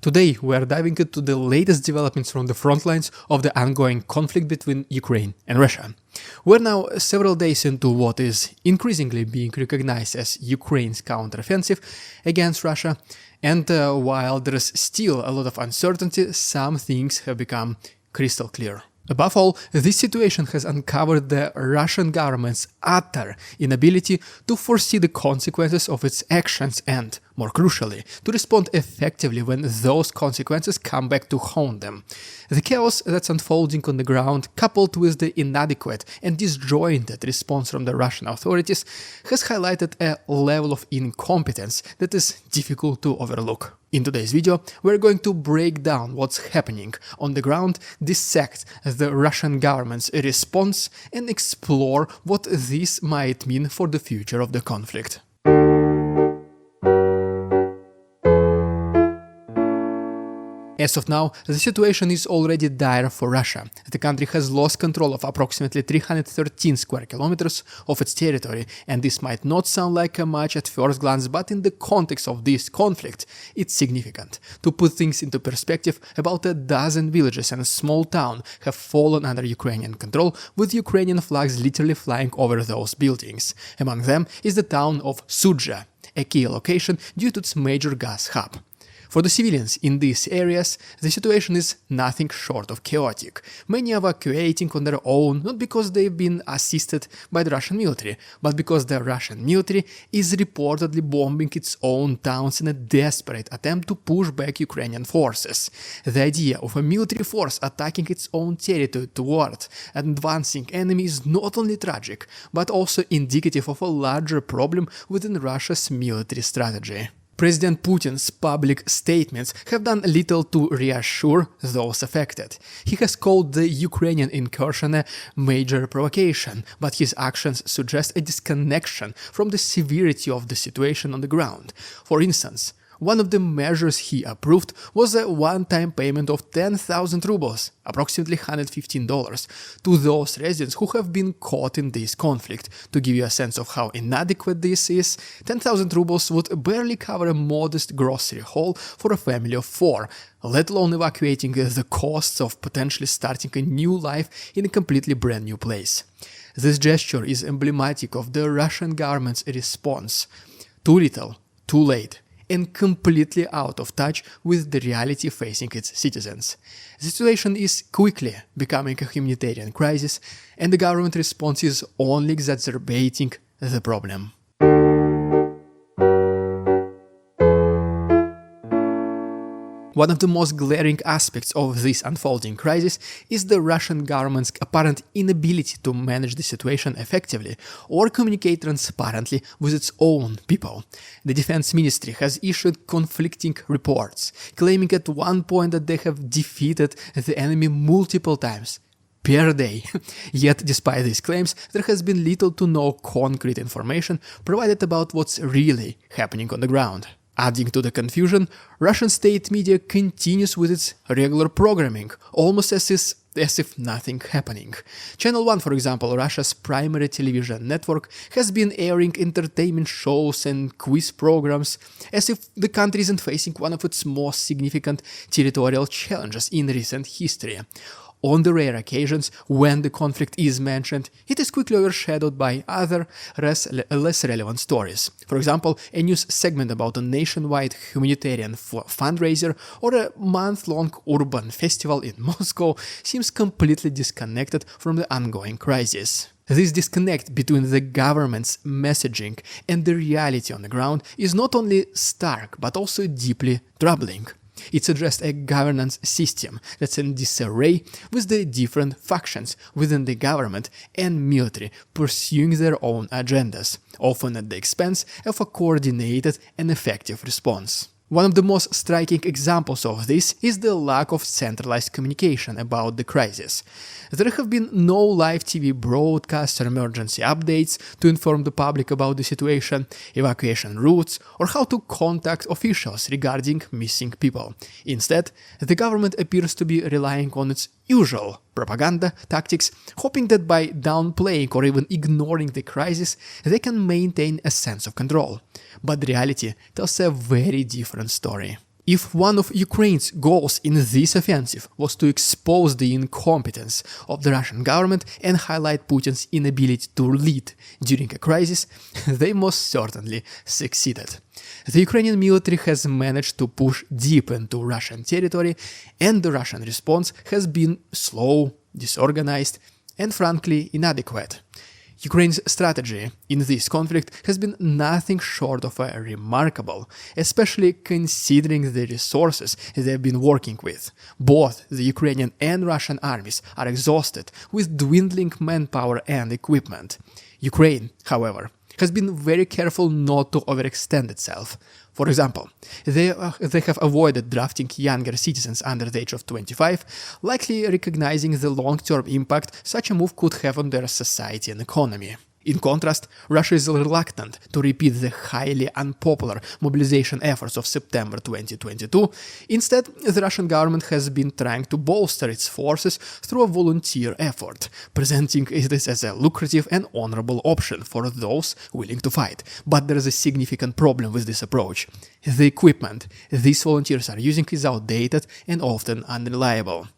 Today we are diving into the latest developments from the front lines of the ongoing conflict between Ukraine and Russia. We're now several days into what is increasingly being recognized as Ukraine's counteroffensive against Russia, and while there is still a lot of uncertainty, some things have become crystal clear. Above all, this situation has uncovered the Russian government's utter inability to foresee the consequences of its actions and, more crucially, to respond effectively when those consequences come back to haunt them. The chaos that's unfolding on the ground, coupled with the inadequate and disjointed response from the Russian authorities, has highlighted a level of incompetence that is difficult to overlook. In today's video, we're going to break down what's happening on the ground, dissect the Russian government's response, and explore what this might mean for the future of the conflict. As of now, the situation is already dire for Russia. The country has lost control of approximately 313 square kilometers of its territory, and this might not sound like much at first glance, but in the context of this conflict, it's significant. To put things into perspective, about a dozen villages and a small town have fallen under Ukrainian control, with Ukrainian flags literally flying over those buildings. Among them is the town of Sudzha, a key location due to its major gas hub. For the civilians in these areas, the situation is nothing short of chaotic. Many are evacuating on their own, not because they've been assisted by the Russian military, but because the Russian military is reportedly bombing its own towns in a desperate attempt to push back Ukrainian forces. The idea of a military force attacking its own territory toward an advancing enemy is not only tragic, but also indicative of a larger problem within Russia's military strategy. President Putin's public statements have done little to reassure those affected. He has called the Ukrainian incursion a major provocation, but his actions suggest a disconnection from the severity of the situation on the ground. For instance, one of the measures he approved was a one-time payment of 10,000 rubles, approximately $115, to those residents who have been caught in this conflict. To give you a sense of how inadequate this is, 10,000 rubles would barely cover a modest grocery haul for a family of 4, let alone evacuating the costs of potentially starting a new life in a completely brand new place. This gesture is emblematic of the Russian government's response. Too little, too late, and completely out of touch with the reality facing its citizens. The situation is quickly becoming a humanitarian crisis, and the government response is only exacerbating the problem. One of the most glaring aspects of this unfolding crisis is the Russian government's apparent inability to manage the situation effectively or communicate transparently with its own people. The defense ministry has issued conflicting reports, claiming at one point that they have defeated the enemy multiple times per day. Yet, despite these claims, there has been little to no concrete information provided about what's really happening on the ground. Adding to the confusion, Russian state media continues with its regular programming, almost as if nothing happening. Channel 1, for example, Russia's primary television network, has been airing entertainment shows and quiz programs as if the country isn't facing one of its most significant territorial challenges in recent history. On the rare occasions when the conflict is mentioned, it is quickly overshadowed by other, less relevant stories. For example, a news segment about a nationwide humanitarian fundraiser or a month-long urban festival in Moscow seems completely disconnected from the ongoing crisis. This disconnect between the government's messaging and the reality on the ground is not only stark but also deeply troubling. It suggests a governance system that's in disarray, with the different factions within the government and military pursuing their own agendas, often at the expense of a coordinated and effective response. One of the most striking examples of this is the lack of centralized communication about the crisis. There have been no live TV broadcasts or emergency updates to inform the public about the situation, evacuation routes, or how to contact officials regarding missing people. Instead, the government appears to be relying on its usual propaganda tactics, hoping that by downplaying or even ignoring the crisis, they can maintain a sense of control. But the reality tells a very different story. If one of Ukraine's goals in this offensive was to expose the incompetence of the Russian government and highlight Putin's inability to lead during a crisis, they most certainly succeeded. The Ukrainian military has managed to push deep into Russian territory, and the Russian response has been slow, disorganized, and frankly inadequate. Ukraine's strategy in this conflict has been nothing short of remarkable, especially considering the resources they've been working with. Both the Ukrainian and Russian armies are exhausted with dwindling manpower and equipment. Ukraine, however, has been very careful not to overextend itself. For example, they have avoided drafting younger citizens under the age of 25, likely recognizing the long-term impact such a move could have on their society and economy. In contrast, Russia is reluctant to repeat the highly unpopular mobilization efforts of September 2022. Instead, the Russian government has been trying to bolster its forces through a volunteer effort, presenting this as a lucrative and honorable option for those willing to fight. But there is a significant problem with this approach. The equipment these volunteers are using is outdated and often unreliable.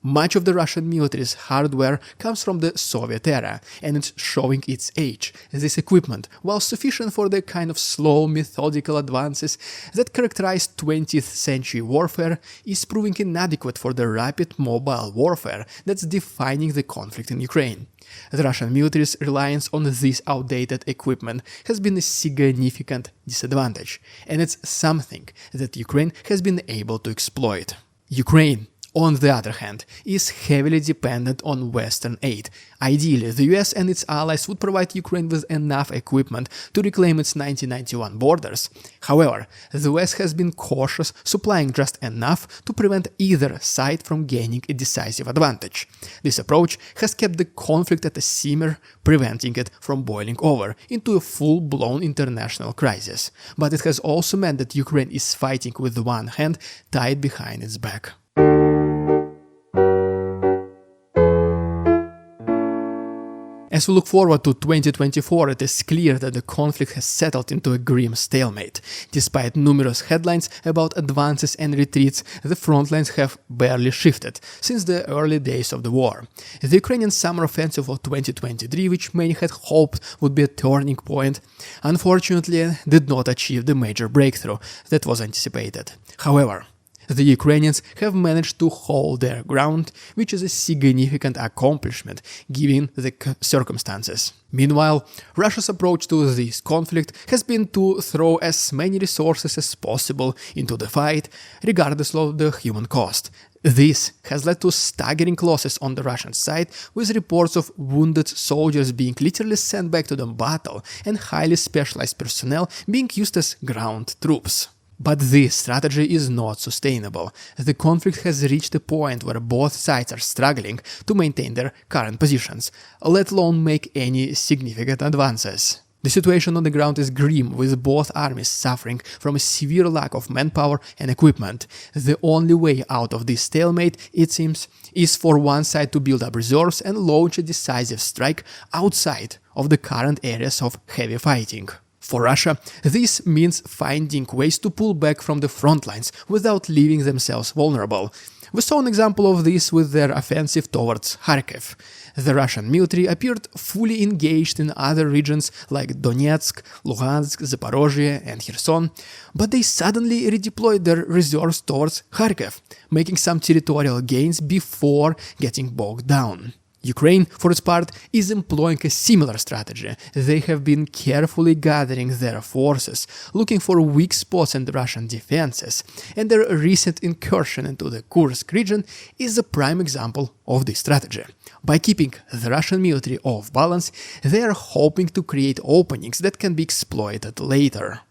Much of the Russian military's hardware comes from the Soviet era, and it's showing its age. This equipment, while sufficient for the kind of slow, methodical advances that characterize 20th century warfare, is proving inadequate for the rapid mobile warfare that's defining the conflict in Ukraine. The Russian military's reliance on this outdated equipment has been a significant disadvantage, and it's something that Ukraine has been able to exploit. Ukraine, on the other hand, is heavily dependent on Western aid. Ideally, the US and its allies would provide Ukraine with enough equipment to reclaim its 1991 borders. However, the West has been cautious, supplying just enough to prevent either side from gaining a decisive advantage. This approach has kept the conflict at a simmer, preventing it from boiling over into a full-blown international crisis. But it has also meant that Ukraine is fighting with one hand tied behind its back. As we look forward to 2024, it is clear that the conflict has settled into a grim stalemate. Despite numerous headlines about advances and retreats, the front lines have barely shifted since the early days of the war. The Ukrainian summer offensive of 2023, which many had hoped would be a turning point, unfortunately did not achieve the major breakthrough that was anticipated. However, the Ukrainians have managed to hold their ground, which is a significant accomplishment given the circumstances. Meanwhile, Russia's approach to this conflict has been to throw as many resources as possible into the fight, regardless of the human cost. This has led to staggering losses on the Russian side, with reports of wounded soldiers being literally sent back to the battle and highly specialized personnel being used as ground troops. But this strategy is not sustainable. The conflict has reached a point where both sides are struggling to maintain their current positions, let alone make any significant advances. The situation on the ground is grim, with both armies suffering from a severe lack of manpower and equipment. The only way out of this stalemate, it seems, is for one side to build up reserves and launch a decisive strike outside of the current areas of heavy fighting. For Russia, this means finding ways to pull back from the front lines without leaving themselves vulnerable. We saw an example of this with their offensive towards Kharkiv. The Russian military appeared fully engaged in other regions like Donetsk, Luhansk, Zaporozhye and Kherson, but they suddenly redeployed their reserves towards Kharkiv, making some territorial gains before getting bogged down. Ukraine, for its part, is employing a similar strategy. They have been carefully gathering their forces, looking for weak spots in the Russian defenses, and their recent incursion into the Kursk region is a prime example of this strategy. By keeping the Russian military off balance, they are hoping to create openings that can be exploited later.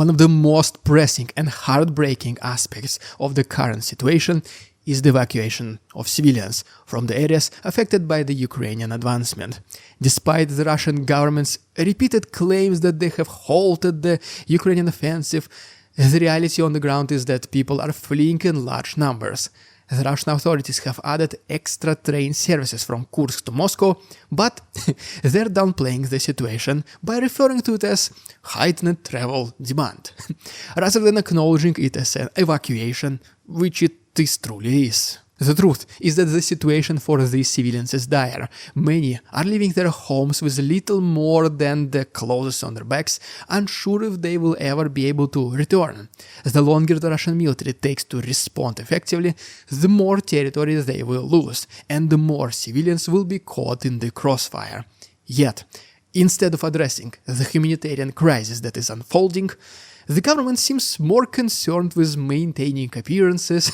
One of the most pressing and heartbreaking aspects of the current situation is the evacuation of civilians from the areas affected by the Ukrainian advancement. Despite the Russian government's repeated claims that they have halted the Ukrainian offensive, the reality on the ground is that people are fleeing in large numbers. The Russian authorities have added extra train services from Kursk to Moscow, but they're downplaying the situation by referring to it as heightened travel demand, rather than acknowledging it as an evacuation, which it truly is. The truth is that the situation for these civilians is dire. Many are leaving their homes with little more than the clothes on their backs, unsure if they will ever be able to return. The longer the Russian military takes to respond effectively, the more territory they will lose, and the more civilians will be caught in the crossfire. Yet, instead of addressing the humanitarian crisis that is unfolding, the government seems more concerned with maintaining appearances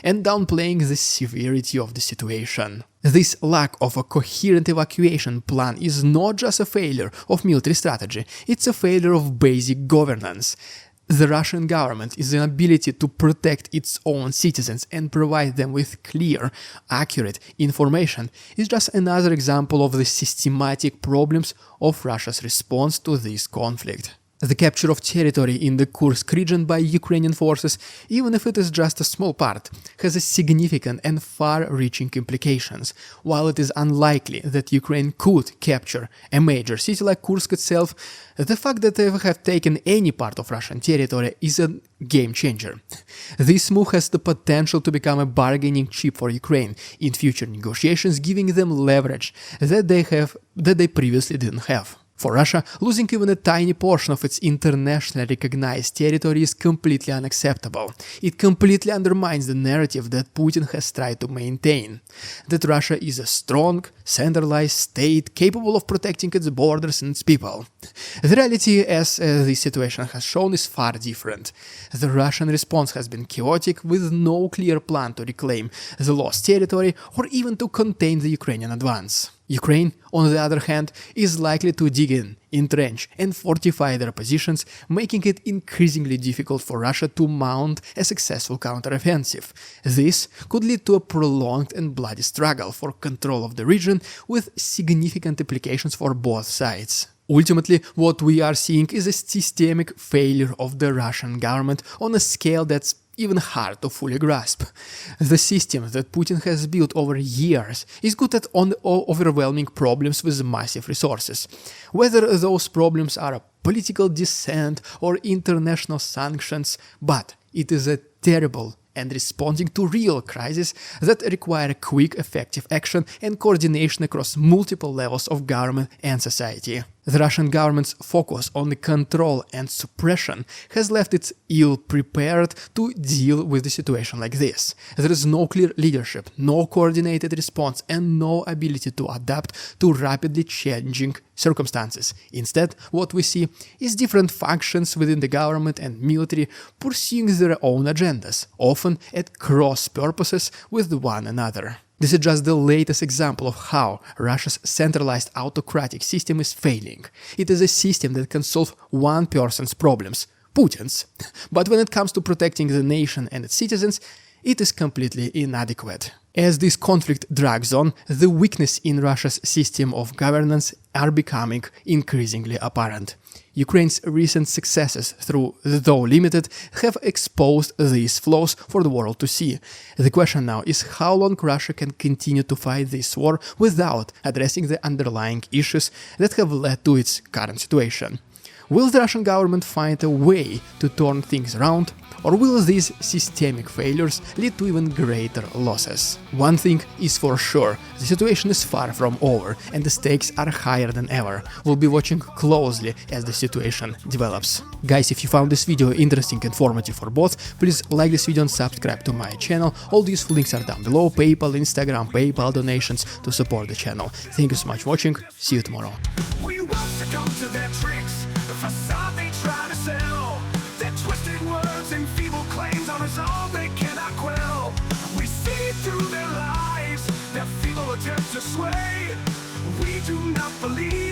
and downplaying the severity of the situation. This lack of a coherent evacuation plan is not just a failure of military strategy, it's a failure of basic governance. The Russian government's inability to protect its own citizens and provide them with clear, accurate information is just another example of the systematic problems of Russia's response to this conflict. The capture of territory in the Kursk region by Ukrainian forces, even if it is just a small part, has a significant and far-reaching implications. While it is unlikely that Ukraine could capture a major city like Kursk itself, the fact that they have taken any part of Russian territory is a game-changer. This move has the potential to become a bargaining chip for Ukraine in future negotiations, giving them leverage that they previously didn't have. For Russia, losing even a tiny portion of its internationally recognized territory is completely unacceptable. It completely undermines the narrative that Putin has tried to maintain, that Russia is a strong, centralized state capable of protecting its borders and its people. The reality, as this situation has shown, is far different. The Russian response has been chaotic, with no clear plan to reclaim the lost territory or even to contain the Ukrainian advance. Ukraine, on the other hand, is likely to dig in, entrench, and fortify their positions, making it increasingly difficult for Russia to mount a successful counteroffensive. This could lead to a prolonged and bloody struggle for control of the region, with significant implications for both sides. Ultimately, what we are seeing is a systemic failure of the Russian government on a scale that's even hard to fully grasp. The system that Putin has built over years is good at overwhelming problems with massive resources. Whether those problems are political dissent or international sanctions, but it is a terrible and responding to real crises that require quick, effective action and coordination across multiple levels of government and society. The Russian government's focus on the control and suppression has left it ill-prepared to deal with a situation like this. There is no clear leadership, no coordinated response, and no ability to adapt to rapidly changing circumstances. Instead, what we see is different factions within the government and military pursuing their own agendas, often at cross purposes with one another. This is just the latest example of how Russia's centralized autocratic system is failing. It is a system that can solve one person's problems, Putin's, but when it comes to protecting the nation and its citizens, it is completely inadequate. As this conflict drags on, the weakness in Russia's system of governance are becoming increasingly apparent. Ukraine's recent successes, though limited, have exposed these flaws for the world to see. The question now is how long Russia can continue to fight this war without addressing the underlying issues that have led to its current situation. Will the Russian government find a way to turn things around, or will these systemic failures lead to even greater losses? One thing is for sure, the situation is far from over, and the stakes are higher than ever. We'll be watching closely as the situation develops. Guys, if you found this video interesting and informative for both, please like this video and subscribe to my channel. All the useful links are down below: PayPal, Instagram, PayPal donations to support the channel. Thank you so much for watching, see you tomorrow. Facade they try to sell, their twisted words and feeble claims on us all they cannot quell. We see through their lies, their feeble attempts to sway. We do not believe